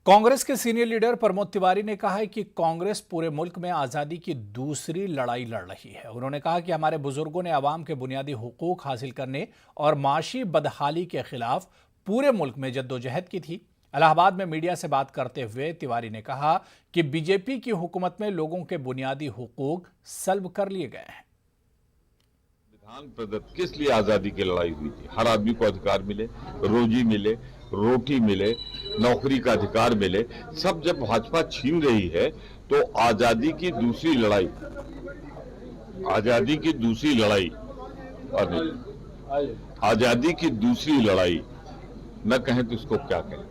कांग्रेस के senior leader Pramod Tiwari ने कहा है कि कांग्रेस पूरे मुल्क में आज़ादी की दूसरी लड़ाई लड़ रही है। उन्होंने कहा कि हमारे बुजुर्गों ने आवाम के बुनियादी हुकूक हासिल करने और माशी बदहाली के खिलाफ पूरे मुल्क में जद्दोजहद की थी। इलाहाबाद में मीडिया से बात करते हुए तिवारी ने कहा कि बीजेपी की हुकूमत में लोगों के बुनियादी हुकूक सल्ब कर लिए गए हैं। विधान प्रदत्त किस लिए आजादी की लड़ाई हुई थी? हर आदमी को अधिकार मिले, रोजी मिले, रोटी मिले, नौकरी का अधिकार मिले। सब जब भाजपा छीन रही है तो आजादी की दूसरी लड़ाई, आजादी की दूसरी लड़ाई आजादी की दूसरी लड़ाई न कहें तो इसको क्या कहें।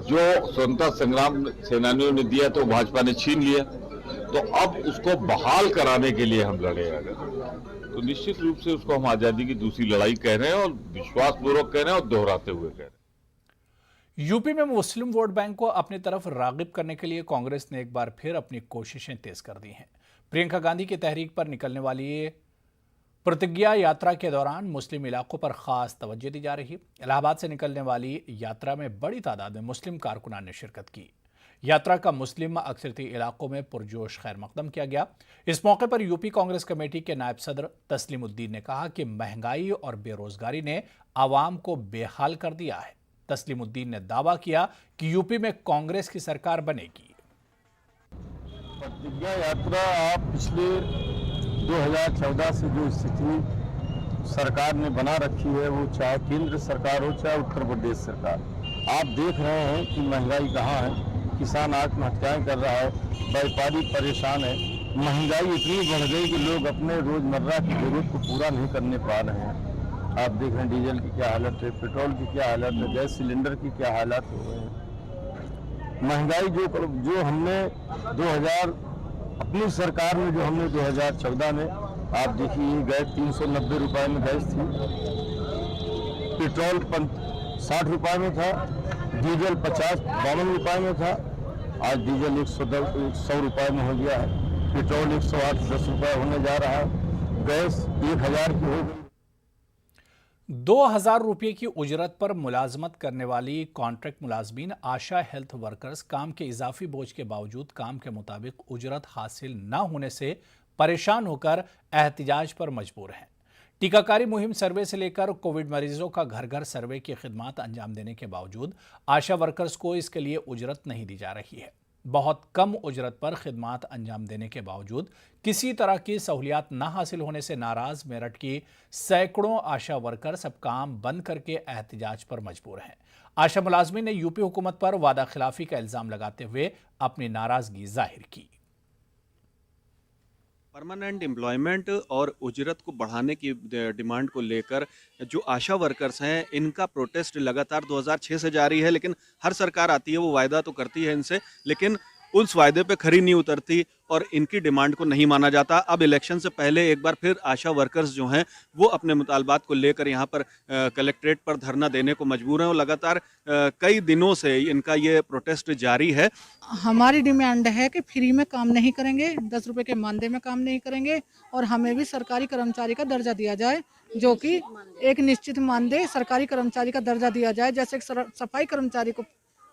जो स्वतंत्रता संग्राम सेनानियों ने दिया तो भाजपा ने छीन लिया, तो अब उसको बहाल कराने के लिए हम लड़े। अगर तो निश्चित रूप से उसको हम आजादी की दूसरी लड़ाई कह रहे हैं और विश्वासपूर्वक कह रहे हैं और दोहराते हुए कह रहे हैं। यूपी में मुस्लिम वोट बैंक को अपनी तरफ रागिब करने के लिए कांग्रेस ने एक बार फिर अपनी कोशिशें तेज कर दी हैं। प्रियंका गांधी की तहरीक पर निकलने वाली प्रतिज्ञा यात्रा के दौरान मुस्लिम इलाकों पर खास तवज्जो दी जा रही है। इलाहाबाद से निकलने वाली यात्रा में बड़ी तादाद में मुस्लिम कारकुनान ने शिरकत की। यात्रा का मुस्लिम अक्सरती इलाकों में पुरजोश खैर मकदम किया गया। इस मौके पर यूपी कांग्रेस कमेटी के नायब सदर तस्लीमुद्दीन ने कहा कि महंगाई और बेरोजगारी ने आवाम को बेहाल कर दिया है। तस्लीमुद्दीन ने दावा किया कि यूपी में कांग्रेस की सरकार बनेगी। प्रतिज्ञा यात्रा आप पिछले 2014 से जो स्थिति सरकार ने बना रखी है, वो चाहे केंद्र सरकार हो चाहे उत्तर प्रदेश सरकार, आप देख रहे हैं कि महंगाई कहाँ है। किसान आत्महत्याएं कर रहा है, व्यापारी परेशान है। महंगाई इतनी बढ़ गई कि लोग अपने रोजमर्रा की जरूरत को पूरा नहीं करने पा रहे हैं। आप देख रहे हैं डीजल की क्या हालत है, पेट्रोल की क्या हालत है, गैस सिलेंडर की क्या हालत हो रहे हैं। महंगाई जो हमने 2000 अपनी सरकार में जो हमने 2014 में, आप देखिए गैस 390 रुपए में गैस थी, पेट्रोल 60 रुपए में था, डीजल 52 रुपए में था। आज डीजल 100 रुपए में हो गया है, पेट्रोल 108-10 रुपए होने जा रहा है, गैस 1000 की हो गई। 2000 रुपये की उजरत पर मुलाजमत करने वाली कॉन्ट्रैक्ट मुलाजमीन आशा हेल्थ वर्कर्स काम के इजाफी बोझ के बावजूद काम के मुताबिक उजरत हासिल न होने से परेशान होकर एहतिजाज पर मजबूर हैं। टीकाकारी मुहिम सर्वे से लेकर कोविड मरीजों का घर घर सर्वे की खिदमत अंजाम देने के बावजूद आशा वर्कर्स को इसके लिए उजरत नहीं दी जा रही है। बहुत कम उजरत पर खिदमत अंजाम देने के बावजूद किसी तरह की सहूलियात न हासिल होने से नाराज मेरठ की सैकड़ों आशा वर्कर्स अब काम बंद करके एहतिजाज पर मजबूर हैं। आशा मुलाजमीन ने यूपी हुकूमत पर वादा खिलाफी का इल्जाम लगाते हुए अपनी नाराजगी जाहिर की। परमानेंट एम्प्लॉयमेंट और उजरत को बढ़ाने की डिमांड को लेकर जो आशा वर्कर्स हैं, इनका प्रोटेस्ट लगातार 2006 से जारी है। लेकिन हर सरकार आती है, वो वायदा तो करती है इनसे, लेकिन उस वायदे पे खरी नहीं उतरती और इनकी डिमांड को नहीं माना जाता। अब इलेक्शन से पहले एक बार फिर आशा वर्कर्स जो हैं वो अपने मुतालबात को लेकर यहाँ पर कलेक्ट्रेट पर धरना देने को मजबूर हैं और लगातार कई दिनों से इनका ये प्रोटेस्ट जारी है। हमारी डिमांड है कि फ्री में काम नहीं करेंगे, 10 रुपए के मानदेय में काम नहीं करेंगे और हमें भी सरकारी कर्मचारी का दर्जा दिया जाए, जो कि एक निश्चित मानदेय सरकारी कर्मचारी का दर्जा दिया जाए। जैसे सफाई कर्मचारी को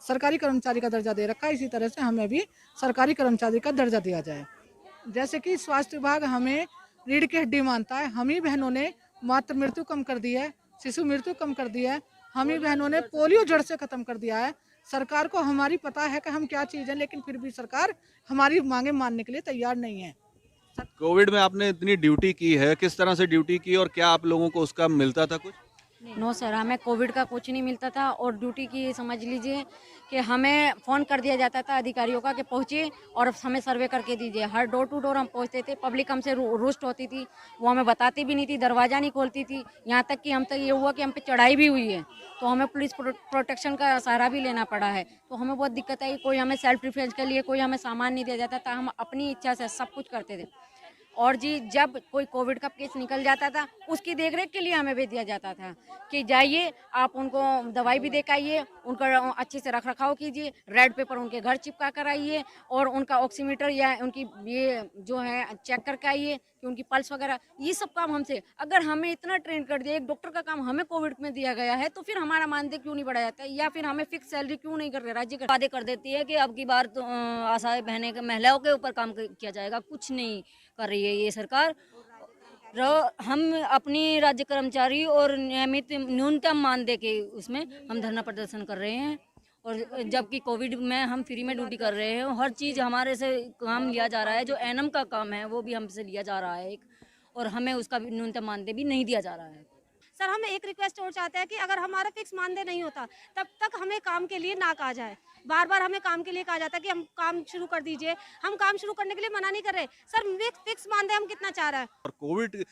सरकारी कर्मचारी का दर्जा दे रखा है, इसी तरह से हमें भी सरकारी कर्मचारी का दर्जा दिया जाए। जैसे कि स्वास्थ्य विभाग हमें रीढ़ की हड्डी मानता है, हम ही बहनों ने मातृ मृत्यु कम कर दी है, शिशु मृत्यु कम कर दी है, हम ही बहनों ने पोलियो जड़ से खत्म कर दिया है। सरकार को हमारी पता है कि हम क्या चीज़ है, लेकिन फिर भी सरकार हमारी मांगे मानने के लिए तैयार नहीं है। कोविड में आपने इतनी ड्यूटी की है, किस तरह से ड्यूटी की और क्या आप लोगों को उसका मिलता था कुछ? नो सर, हमें कोविड का कुछ नहीं मिलता था और ड्यूटी की समझ लीजिए कि हमें फ़ोन कर दिया जाता था अधिकारियों का कि पहुँचिए और हमें सर्वे करके दीजिए। हर डोर टू डोर हम पहुँचते थे, पब्लिक हमसे रुष्ट होती थी, वो हमें बताती भी नहीं थी, दरवाज़ा नहीं खोलती थी। यहाँ तक कि हम तक ये हुआ कि हम पे चढ़ाई भी हुई है, तो हमें पुलिस प्रोटेक्शन का सहारा भी लेना पड़ा है। तो हमें बहुत दिक्कत आई, कोई हमें सेल्फ डिफेंस के लिए कोई हमें सामान नहीं दिया जाता था, हम अपनी इच्छा से सब कुछ करते थे। और जी जब कोई कोविड का केस निकल जाता था, उसकी देखरेख के लिए हमें भेज दिया जाता था कि जाइए आप उनको दवाई भी दे के आइए, उनका अच्छे से रख रखाव कीजिए, रेड पेपर उनके घर चिपका कर आइए और उनका ऑक्सीमीटर या उनकी ये जो है चेक करके आइए कि उनकी पल्स वगैरह, ये सब काम हमसे, अगर हमें इतना ट्रेन कर दिया, एक डॉक्टर का काम हमें कोविड में दिया गया है, तो फिर हमारा मानदेय क्यों नहीं बढ़ाया जाता है, या फिर हमें फिक्स सैलरी क्यों नहीं कर रहे राज्य का। वादे कर देती है कि अब की बार तो आशा बहने के महिलाओं के ऊपर काम किया जाएगा, कुछ नहीं कर रही है ये सरकार। हम अपनी राज्य कर्मचारी और नियमित न्यूनतम मानदेय के उसमें हम धरना प्रदर्शन कर रहे हैं, और जबकि कोविड में हम फ्री में ड्यूटी कर रहे हैं, हर चीज़ हमारे से काम लिया जा रहा है, जो एनएम का काम है वो भी हमसे लिया जा रहा है एक, और हमें उसका भी न्यूनतम मानदेय भी नहीं दिया जा रहा है। सर, हम एक रिक्वेस्ट और चाहते हैं कि अगर हमारा फिक्स मानदेय नहीं होता तब तक हमें काम के लिए ना कहा जाए। बार बार हमें काम के लिए कहा जाता है कि हम काम शुरू कर दीजिए, हम काम शुरू करने के लिए मना नहीं कर रहे सर, फिक्स मानदेय हम कितना चाह रहे हैं। और कोविड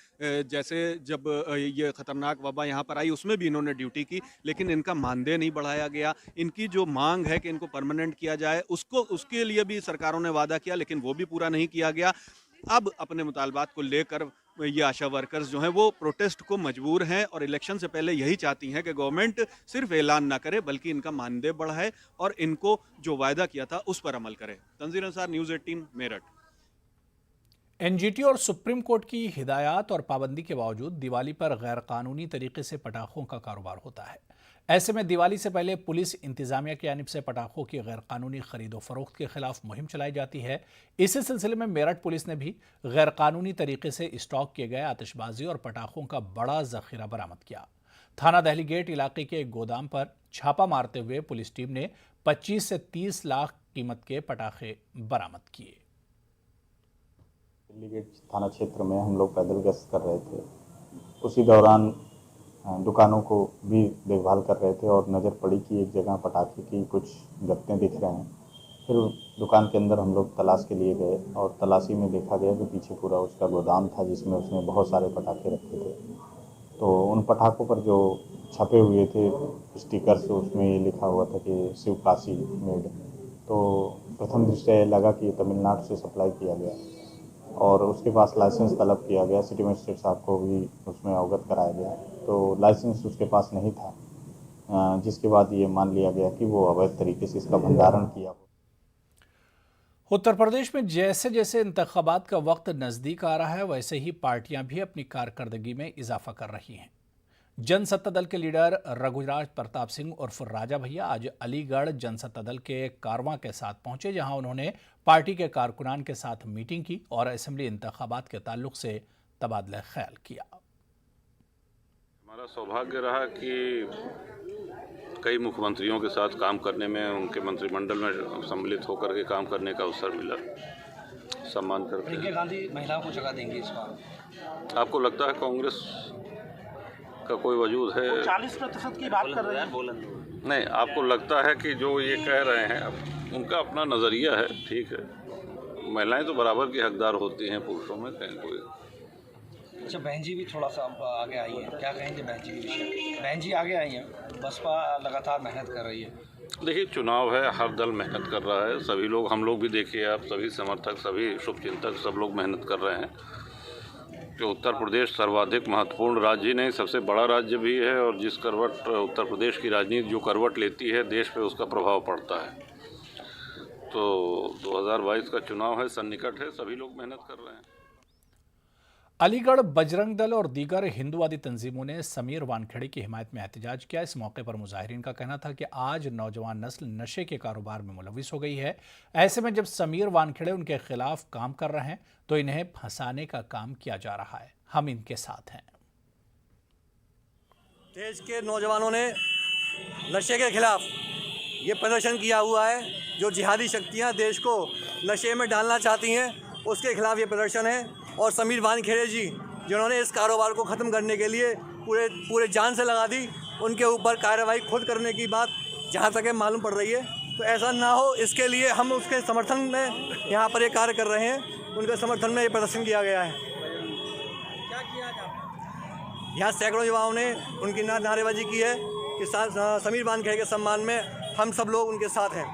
जैसे जब ये खतरनाक वबा यहाँ पर आई उसमें भी इन्होंने ड्यूटी की, लेकिन इनका मानदेय नहीं बढ़ाया गया। इनकी जो मांग है कि इनको परमानेंट किया जाए, उसके लिए भी सरकारों ने वादा किया, लेकिन वो भी पूरा नहीं किया गया। अब अपने मुतालबात को लेकर ये आशा वर्कर्स जो हैं वो प्रोटेस्ट को मजबूर हैं, और इलेक्शन से पहले यही चाहती हैं कि गवर्नमेंट सिर्फ ऐलान ना करे बल्कि इनका मानदेय बढ़ाए और इनको जो वायदा किया था उस पर अमल करे। तंजीर अंसार, न्यूज़ 18, मेरठ। एनजीटी और सुप्रीम कोर्ट की हिदायत और पाबंदी के बावजूद दिवाली पर गैर कानूनी तरीके से पटाखों का कारोबार होता है। ऐसे में दिवाली से पहले पुलिस इंतजामिया की जानिब से पटाखों की गैर कानूनी खरीदो फरोख्त के खिलाफ मुहिम चलाई जाती है। इसी सिलसिले में मेरठ पुलिस ने भी गैर कानूनी तरीके से स्टॉक किए गए आतिशबाजी और पटाखों का बड़ा जखीरा बरामद किया। थाना दहली गेट इलाके के एक गोदाम पर छापा मारते हुए पुलिस टीम ने 25 से 30 लाख कीमत के पटाखे बरामद किए। दहली गेट थाना क्षेत्र में हम लोग पैदल गश्त कर रहे थे, उसी दौरान दुकानों को भी देखभाल कर रहे थे और नज़र पड़ी कि एक जगह पटाखे की कुछ गत्ते दिख रहे हैं। फिर दुकान के अंदर हम लोग तलाश के लिए गए और तलाशी में देखा गया कि पीछे पूरा उसका गोदाम था जिसमें उसने बहुत सारे पटाखे रखे थे। तो उन पटाखों पर जो छपे हुए थे स्टिकर्स, उसमें ये लिखा हुआ था कि शिव काशी मेड। तो प्रथम दृष्टया ये लगा कि तमिलनाडु से सप्लाई किया गया और उसके पास लाइसेंस तलब किया गया। सिटी मजिस्ट्रेट साहब को भी उसमें अवगत कराया गया, तो लाइसेंस उसके पास नहीं था, जिसके बाद ये मान लिया गया कि वो अवैध तरीके से इसका भंडारण किया। उत्तर प्रदेश में जैसे जैसे इंतखाबात का वक्त नज़दीक आ रहा है, वैसे ही पार्टियां भी अपनी कारकर्दगी में इजाफा कर रही हैं। जनसत्ता दल के लीडर रघुराज प्रताप सिंह उर्फ राजा भैया आज अलीगढ़ जनसत्ता दल के कारवां के साथ पहुंचे, जहां उन्होंने पार्टी के कारकुनान के साथ मीटिंग की और असेंबली इंतखाबात के ताल्लुक से तबादला ख्याल किया। हमारा सौभाग्य रहा कि कई मुख्यमंत्रियों के साथ काम करने में, उनके मंत्रिमंडल में सम्मिलित होकर के काम करने का अवसर मिला। सम्मान करते हैं। प्रियंका गांधी महिलाओं को जगह देंगे इस बार। आपको लगता है कांग्रेस का कोई वजूद है? 40% की बात कर रहे हैं। नहीं, आपको लगता है कि जो ये कह रहे हैं उनका अपना नज़रिया है, ठीक है। महिलाएं तो बराबर की हकदार होती हैं पुरुषों में, कहीं कोई। अच्छा, बहन जी भी थोड़ा सा आगे आई है, क्या कहेंगे बहन जी के विषय? बहन जी आगे आई हैं, बसपा लगातार मेहनत कर रही है। देखिए, चुनाव है, हर दल मेहनत कर रहा है, सभी लोग, हम लोग भी देखिए, आप सभी समर्थक, सभी शुभचिंतक, सब लोग मेहनत कर रहे हैं। कि उत्तर प्रदेश सर्वाधिक महत्वपूर्ण राज्य ही नहीं, सबसे बड़ा राज्य भी है, और जिस करवट उत्तर प्रदेश की राजनीति जो करवट लेती है देश पे, उसका प्रभाव पड़ता है। तो 2022 का चुनाव है, सन्निकट है, सभी लोग मेहनत कर रहे हैं। अलीगढ़ बजरंग दल और दीगर हिंदुवादी तंजीमों ने समीर वानखेड़े की हिमायत में एहतजाज किया। इस मौके पर मुजाहिरीन का कहना था कि आज नौजवान नस्ल नशे के कारोबार में मुलविस हो गई है। ऐसे में जब समीर वानखेड़े उनके खिलाफ काम कर रहे हैं तो इन्हें फंसाने का काम किया जा रहा है। हम इनके साथ हैं। देश के नौजवानों ने नशे के खिलाफ ये प्रदर्शन किया हुआ है। जो जिहादी शक्तियाँ देश को नशे में डालना चाहती हैं, उसके खिलाफ ये प्रदर्शन है। और समीर वानखेड़े जी, जिन्होंने इस कारोबार को ख़त्म करने के लिए पूरे जान से लगा दी, उनके ऊपर कार्रवाई खुद करने की बात जहाँ तक है मालूम पड़ रही है। तो ऐसा ना हो, इसके लिए हम उसके समर्थन में यहाँ पर ये कार्य कर रहे हैं। उनके समर्थन में ये प्रदर्शन किया गया है। क्या किया जाए? यहाँ सैकड़ों युवाओं ने उनकी नारेबाजी की है कि समीर वानखेड़े के सम्मान में हम सब लोग उनके साथ हैं।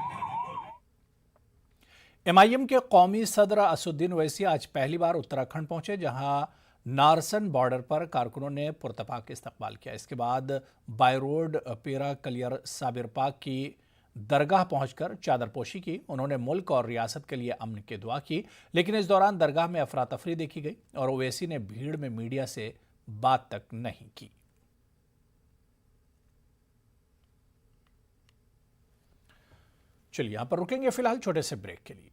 एमआईएम के कौमी सदर असुद्दीन ओवैसी आज पहली बार उत्तराखंड पहुंचे, जहां नारसन बॉर्डर पर कारकुनों ने पुरतपाक इस्तकबाल किया। इसके बाद बाय रोड पेरा कलियर साबिरपाक की दरगाह पहुंचकर चादरपोशी की। उन्होंने मुल्क और रियासत के लिए अमन की दुआ की, लेकिन इस दौरान दरगाह में अफरा तफरी देखी गई और ओवैसी ने भीड़ में मीडिया से बात तक नहीं की। चलिए यहां पर रुकेंगे फिलहाल छोटे से ब्रेक के लिए।